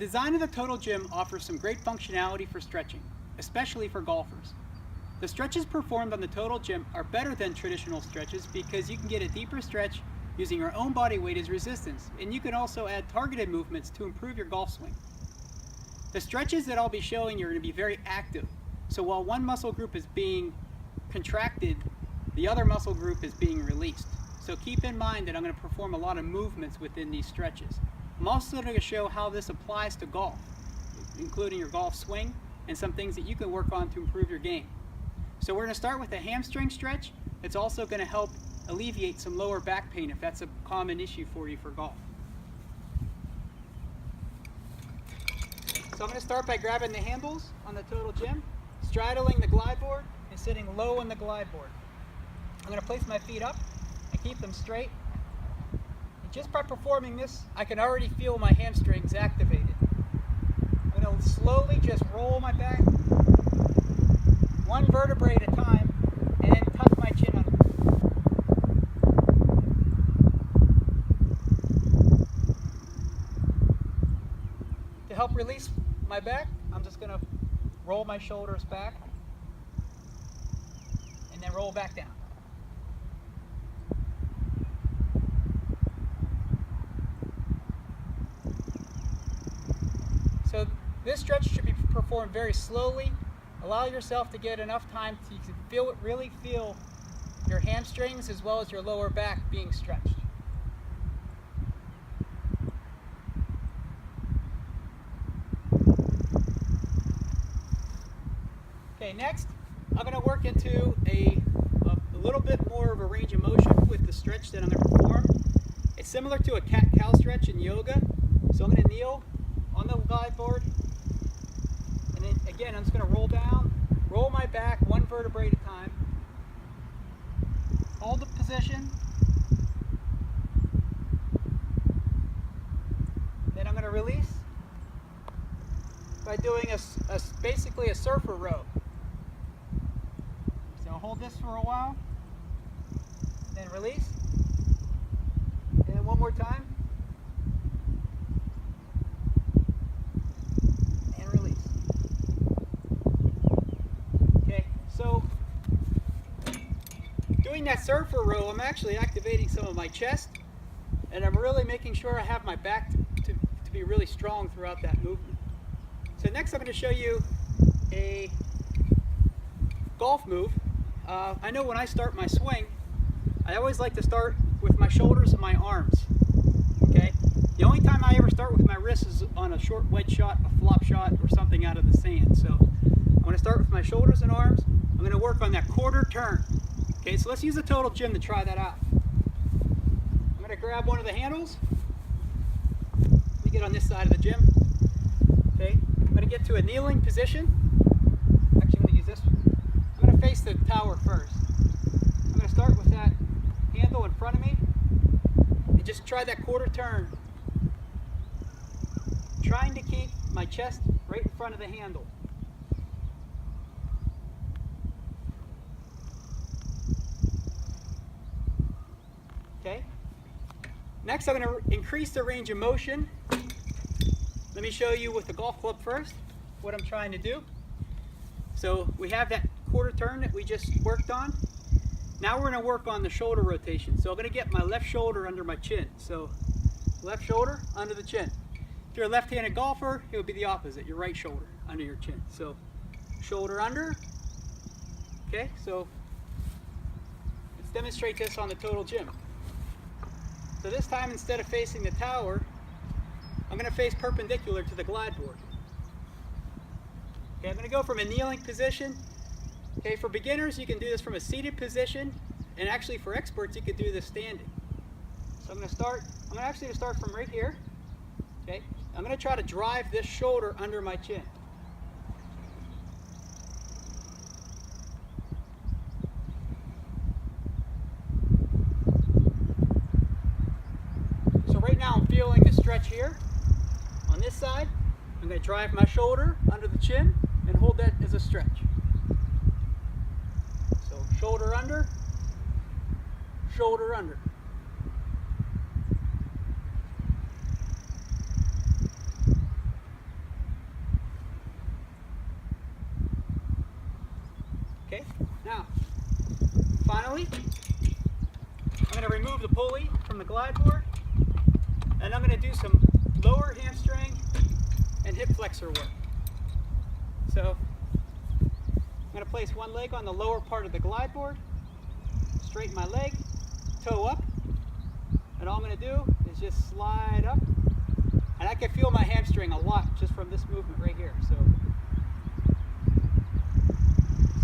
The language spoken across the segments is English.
design of the Total Gym offers some great functionality for stretching, especially for golfers. The stretches performed on the Total Gym are better than traditional stretches because you can get a deeper stretch using your own body weight as resistance, and you can also add targeted movements to improve your golf swing. The stretches that I'll be showing you are going to be very active, so while one muscle group is being contracted, the other muscle group is being released. So keep in mind that I'm going to perform a lot of movements within these stretches. I'm also going to show how this applies to golf, including your golf swing and some things that you can work on to improve your game. So we're going to start with a hamstring stretch. It's also going to help alleviate some lower back pain if that's a common issue for you for golf. So I'm going to start by grabbing the handles on the Total Gym, straddling the glide board, and sitting low on the glide board. I'm going to place my feet up and keep them straight. And just by performing this, I can already feel my hamstrings activated. I'm going to slowly just roll my back, one vertebrae at a time, and then tuck my chin under. To help release my back, I'm just going to roll my shoulders back and then roll back down. So this stretch should be performed very slowly. Allow yourself to get enough time to really feel your hamstrings as well as your lower back being stretched. Okay, next I'm going to work into a little bit more of a range of motion with the stretch that I'm going to perform. It's similar to a cat-cow stretch in yoga. So I'm going to kneel on the glide board, and then again I'm just going to roll down, roll my back one vertebrae at a time, hold the position, then I'm going to release by doing basically a surfer row. So hold this for a while, then release, and then one more time. So, doing that surfer row, I'm actually activating some of my chest, and I'm really making sure I have my back to be really strong throughout that movement. So next I'm going to show you a golf move. I know when I start my swing, I always like to start with my shoulders and my arms. Okay? The only time I ever start with my wrists is on a short wedge shot, a flop shot, or something out of the sand. So I'm going to start with my shoulders and arms. I'm going to work on that quarter turn. Okay, so let's use the Total Gym to try that out. I'm going to grab one of the handles. Let me get on this side of the gym. Okay, I'm going to get to a kneeling position. Actually, I'm going to use this one. I'm going to face the tower first. I'm going to start with that handle in front of me and just try that quarter turn. Trying to keep my chest right in front of the handle. Okay. Next, I'm going to increase the range of motion. Let me show you with the golf club first what I'm trying to do. So we have that quarter turn that we just worked on. Now we're going to work on the shoulder rotation. So I'm going to get my left shoulder under my chin. So left shoulder under the chin. If you're a left-handed golfer, it would be the opposite. Your right shoulder under your chin. So shoulder under. Okay, so let's demonstrate this on the Total Gym. So this time, instead of facing the tower, I'm going to face perpendicular to the glide board. Okay, I'm going to go from a kneeling position. Okay, for beginners, you can do this from a seated position, and actually for experts, you could do this standing. So I'm actually going to start from right here. Okay, I'm going to try to drive this shoulder under my chin. Right now I'm feeling the stretch here. On this side, I'm going to drive my shoulder under the chin and hold that as a stretch. So shoulder under, shoulder under. Now, finally, I'm going to remove the pulley from the glide board, and I'm going to do some lower hamstring and hip flexor work. So, I'm going to place one leg on the lower part of the glide board, straighten my leg, toe up, and all I'm going to do is just slide up, and I can feel my hamstring a lot just from this movement right here. So,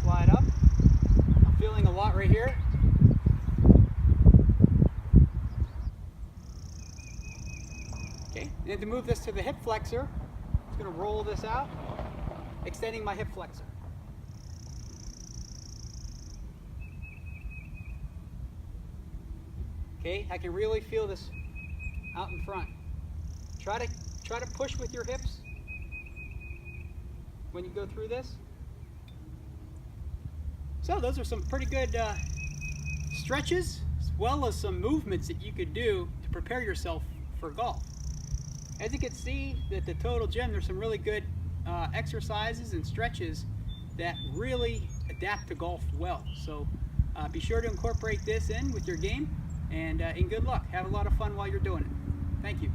slide up, I'm feeling a lot right here. Okay, and to move this to the hip flexor, I'm just going to roll this out, extending my hip flexor. Okay, I can really feel this out in front. Try to push with your hips when you go through this. So those are some pretty good stretches, as well as some movements that you could do to prepare yourself for golf. As you can see at the Total Gym, there's some really good exercises and stretches that really adapt to golf well. So be sure to incorporate this in with your game, and good luck. Have a lot of fun while you're doing it. Thank you.